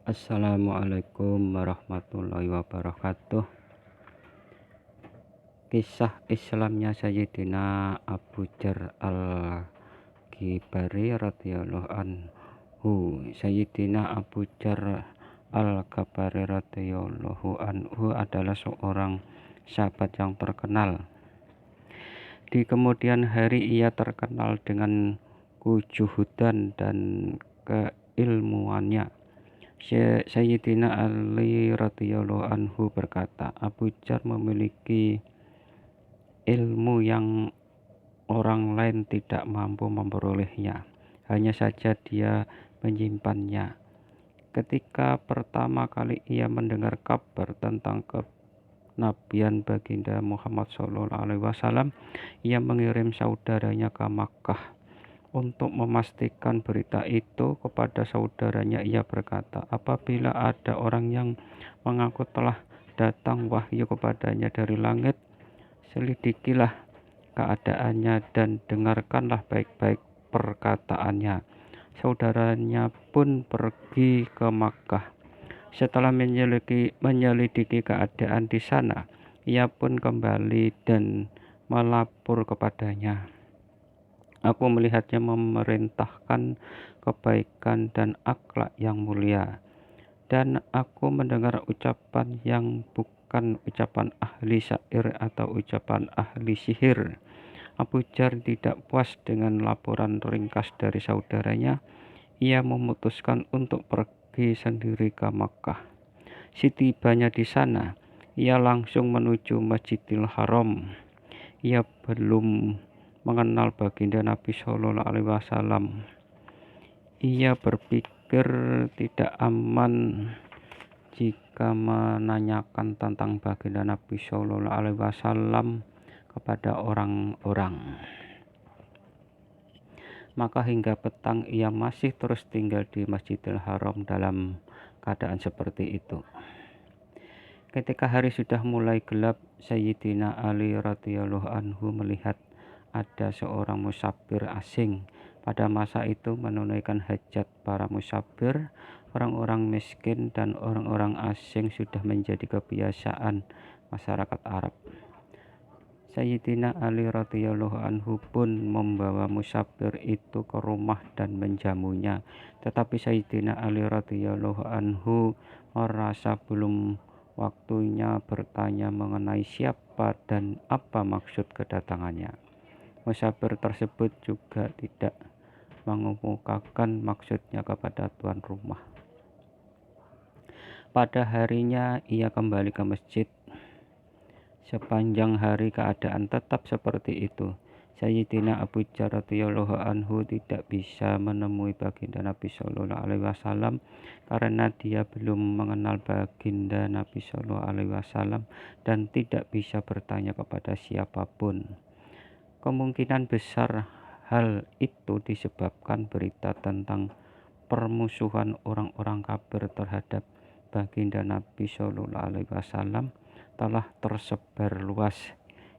Assalamualaikum warahmatullahi wabarakatuh. Kisah Islamnya Sayyidina Abu Dzar Al-Ghifari radhiyallahu anhu. Sayyidina Abu Dzar Al-Ghifari radhiyallahu anhu adalah seorang sahabat yang terkenal. Di kemudian hari ia terkenal dengan kejuhudan dan keilmuannya. Sayyidina Ali radhiyallahu anhu berkata, Abu Dzar memiliki ilmu yang orang lain tidak mampu memperolehnya, hanya saja dia menyimpannya. Ketika pertama kali ia mendengar kabar tentang kenabian baginda Muhammad SAW, ia mengirim saudaranya ke Makkah. Untuk memastikan berita itu kepada saudaranya, ia berkata, apabila ada orang yang mengaku telah datang wahyu kepadanya dari langit, selidikilah keadaannya dan dengarkanlah baik-baik perkataannya. Saudaranya pun pergi ke Makkah. Setelah menyelidiki keadaan di sana, ia pun kembali dan melapor kepadanya. Aku melihatnya memerintahkan kebaikan dan akhlak yang mulia, dan aku mendengar ucapan yang bukan ucapan ahli syair atau ucapan ahli sihir. Abu Dzar tidak puas dengan laporan ringkas dari saudaranya. Ia memutuskan untuk pergi sendiri ke Makkah. Setibanya di sana, ia langsung menuju Masjidil Haram. Ia belum mengenal baginda Nabi Shallallahu Alaihi Wasallam. Ia berpikir tidak aman jika menanyakan tentang baginda Nabi Shallallahu Alaihi Wasallam kepada orang-orang. Maka hingga petang ia masih terus tinggal di Masjidil Haram dalam keadaan seperti itu. Ketika hari sudah mulai gelap, Sayyidina Ali radhiyallahu anhu melihat ada seorang musafir asing. Pada masa itu menunaikan hajat para musafir, orang-orang miskin dan orang-orang asing sudah menjadi kebiasaan masyarakat Arab. Sayyidina Ali radhiyallahu anhu pun membawa musafir itu ke rumah dan menjamunya. Tetapi Sayyidina Ali radhiyallahu anhu merasa belum waktunya bertanya mengenai siapa dan apa maksud kedatangannya. Musafir tersebut juga tidak mengemukakan maksudnya kepada tuan rumah. Pada harinya ia kembali ke masjid. Sepanjang hari keadaan tetap seperti itu. Sayyidina Abu Dzar radhiyallahu anhu tidak bisa menemui baginda Nabi Shallallahu Alaihi Wasallam karena dia belum mengenal baginda Nabi Shallallahu Alaihi Wasallam dan tidak bisa bertanya kepada siapapun. Kemungkinan besar hal itu disebabkan berita tentang permusuhan orang-orang kafir terhadap baginda Nabi Shallallahu Alaihi Wasallam telah tersebar luas.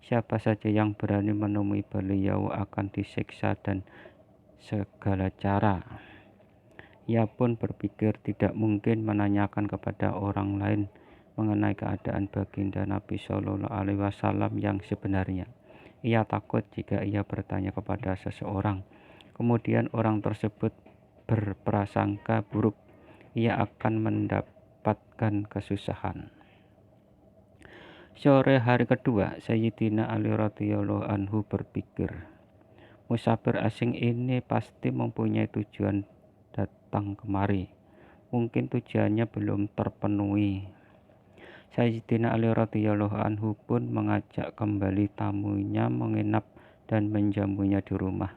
Siapa saja yang berani menemui beliau akan disiksa dan segala cara. Ia pun berpikir tidak mungkin menanyakan kepada orang lain mengenai keadaan baginda Nabi Shallallahu Alaihi Wasallam yang sebenarnya. Ia takut jika ia bertanya kepada seseorang, kemudian orang tersebut berprasangka buruk, ia akan mendapatkan kesusahan. Sore hari kedua, Sayyidina Ali radhiyallahu anhu berpikir, musafir asing ini pasti mempunyai tujuan datang kemari. Mungkin tujuannya belum terpenuhi. Sayyidina Ali radhiyallahu anhu pun mengajak kembali tamunya menginap dan menjamunya di rumah.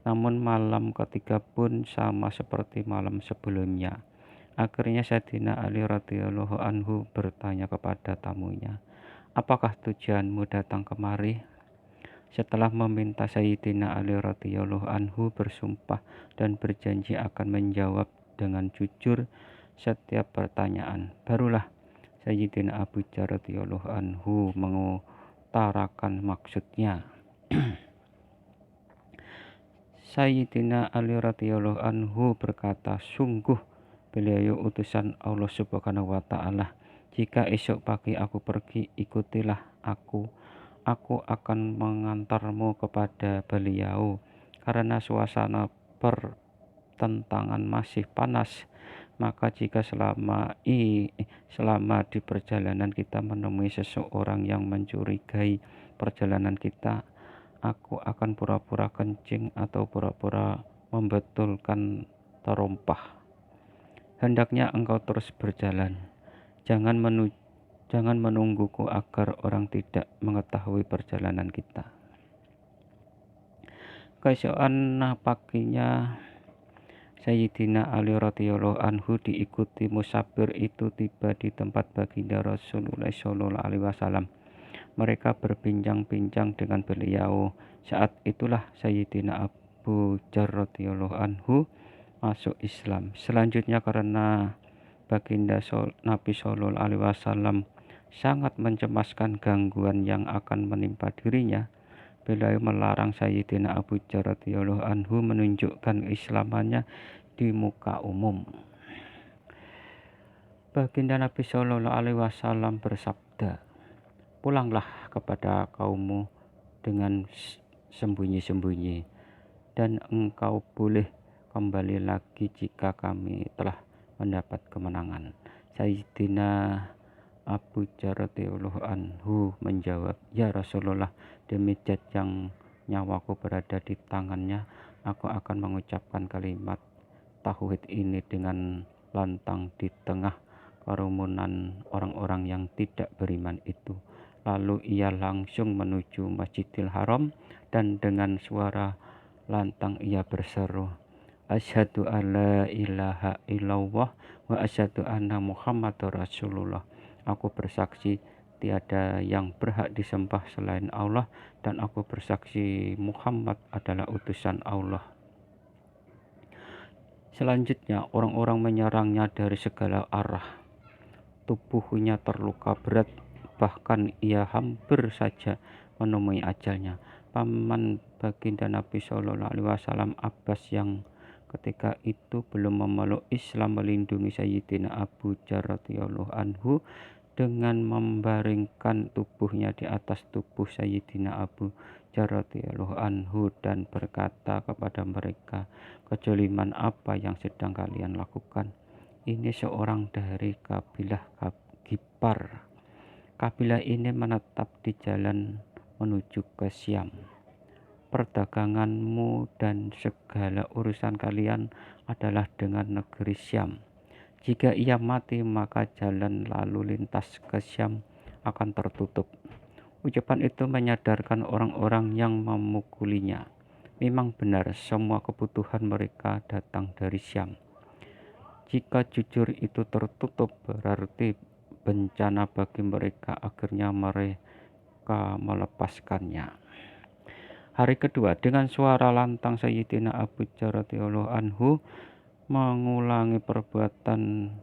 Namun malam ketiga pun sama seperti malam sebelumnya. Akhirnya Sayyidina Ali radhiyallahu anhu bertanya kepada tamunya, apakah tujuanmu datang kemari? Setelah meminta, Sayyidina Ali radhiyallahu anhu bersumpah dan berjanji akan menjawab dengan jujur setiap pertanyaan. Barulah Sayyidina Abu Dzar radhiyallahu anhu mengutarakan maksudnya. Sayyidina Ali radhiyallahu anhu berkata, sungguh beliau utusan Allah Subhanahu wa Ta'ala. Jika esok pagi aku pergi, ikutilah aku akan mengantarmu kepada beliau. Karena suasana pertentangan masih panas, maka jika selama di perjalanan kita menemui seseorang yang mencurigai perjalanan kita, aku akan pura-pura kencing atau pura-pura membetulkan terompah. Hendaknya engkau terus berjalan, jangan menungguku agar orang tidak mengetahui perjalanan kita. Keesokan paginya Sayyidina Ali radhiyallahu anhu diikuti musafir itu tiba di tempat baginda Rasulullah sallallahu alaihi wasallam. Mereka berbincang-bincang dengan beliau. Saat itulah Sayyidina Abu Dzar radhiyallahu anhu masuk Islam. Selanjutnya karena baginda Nabi sallallahu alaihi wasallam sangat mencemaskan gangguan yang akan menimpa dirinya, beliau melarang Sayyidina Abu Dzar radhiyallahu anhu menunjukkan keislamannya di muka umum. Baginda Nabi sallallahu alaihi wasallam bersabda, "Pulanglah kepada kaummu dengan sembunyi-sembunyi, dan engkau boleh kembali lagi jika kami telah mendapat kemenangan." Sayyidina Abu Dzar radhiyallahu anhu menjawab, "Ya Rasulullah, demi zat yang nyawaku berada di tangannya, aku akan mengucapkan kalimat tauhid ini dengan lantang di tengah kerumunan orang-orang yang tidak beriman itu." Lalu ia langsung menuju Masjidil Haram dan dengan suara lantang ia berseru, "Asyhadu alla ilaha illallah wa asyhadu anna Muhammadar Rasulullah." Aku bersaksi tiada yang berhak disembah selain Allah, dan aku bersaksi Muhammad adalah utusan Allah. Selanjutnya orang-orang menyerangnya dari segala arah. Tubuhnya terluka berat, bahkan ia hampir saja menemui ajalnya. Paman baginda Nabi sallallahu alaihi wasallam Abbas yang ketika itu belum memeluk Islam melindungi Sayyidina Abu Dzar radhiyallahu anhu dengan membaringkan tubuhnya di atas tubuh Sayyidina Abu Dzar radhiyallahu anhu dan berkata kepada mereka, "Kezaliman apa yang sedang kalian lakukan? Ini seorang dari kabilah Gifar. Kabilah ini menetap di jalan menuju ke Syam. Perdaganganmu dan segala urusan kalian adalah dengan negeri Syam. Jika ia mati, maka jalan lalu lintas ke Syam akan tertutup." Ucapan itu menyadarkan orang-orang yang memukulinya. Memang benar, semua kebutuhan mereka datang dari Syam. Jika jujur itu tertutup, berarti bencana bagi mereka, akhirnya mereka melepaskannya. Hari kedua, dengan suara lantang Sayyidina Abu Dzar radhiyallahu anhu mengulangi perbuatan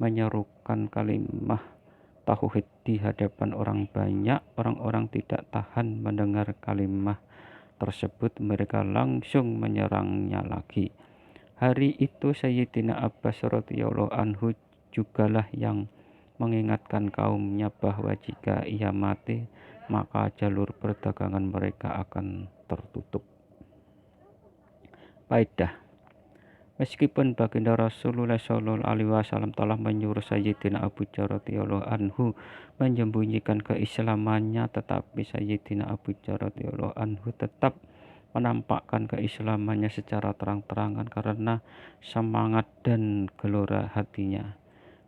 menyerukan kalimat tauhid di hadapan orang banyak. Orang-orang tidak tahan mendengar kalimat tersebut, mereka langsung menyerangnya lagi. Hari itu Sayyidina Abbas radhiyallahu anhu jugalah yang mengingatkan kaumnya bahwa jika ia mati, maka jalur perdagangan mereka akan tertutup. Faedah: meskipun baginda Rasulullah sallallahu alaihi wasallam telah menyuruh Sayyidina Abu Dzar radhiyallahu anhu menyembunyikan keislamannya, tetapi Sayyidina Abu Dzar radhiyallahu anhu tetap menampakkan keislamannya secara terang-terangan karena semangat dan gelora hatinya.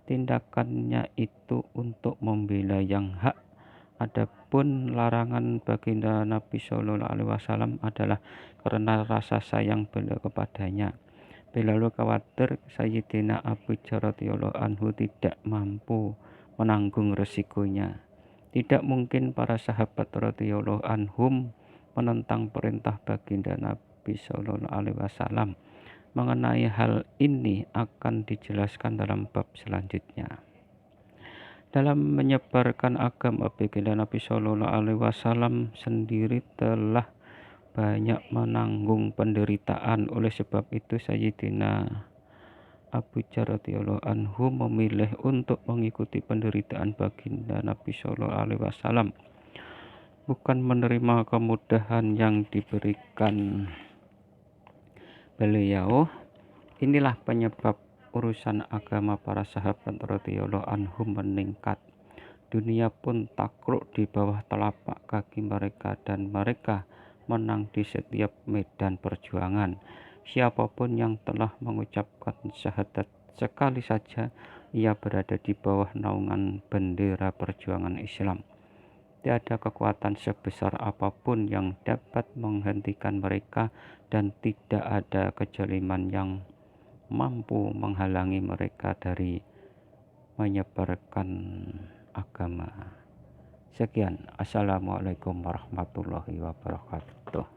Tindakannya itu untuk membela yang hak. Adapun larangan baginda Nabi sallallahu alaihi wasallam adalah karena rasa sayang beliau kepadanya. Beliau khawatir Sayyidina Abu Dzar radhiyallahu anhu tidak mampu menanggung resikonya. Tidak mungkin para sahabat radhiyallahu anhum menentang perintah baginda Nabi sallallahu alaihi wasallam. Mengenai hal ini akan dijelaskan dalam bab selanjutnya. Dalam menyebarkan agama, baginda Nabi sallallahu alaihi wasallam sendiri telah banyak menanggung penderitaan. Oleh sebab itu Sayyidina Abu Dzar radhiyallahu anhu memilih untuk mengikuti penderitaan baginda Nabi Shallallahu Alaihi Wasallam, bukan menerima kemudahan yang diberikan beliau. Inilah penyebab urusan agama para sahabat radhiyallahu anhum meningkat. Dunia pun takluk di bawah telapak kaki mereka, dan mereka menang di setiap medan perjuangan. Siapapun yang telah mengucapkan syahadat sekali saja, ia berada di bawah naungan bendera perjuangan Islam. Tiada kekuatan sebesar apapun yang dapat menghentikan mereka, dan tidak ada kezaliman yang mampu menghalangi mereka dari menyebarkan agama. Sekian, assalamualaikum warahmatullahi wabarakatuh.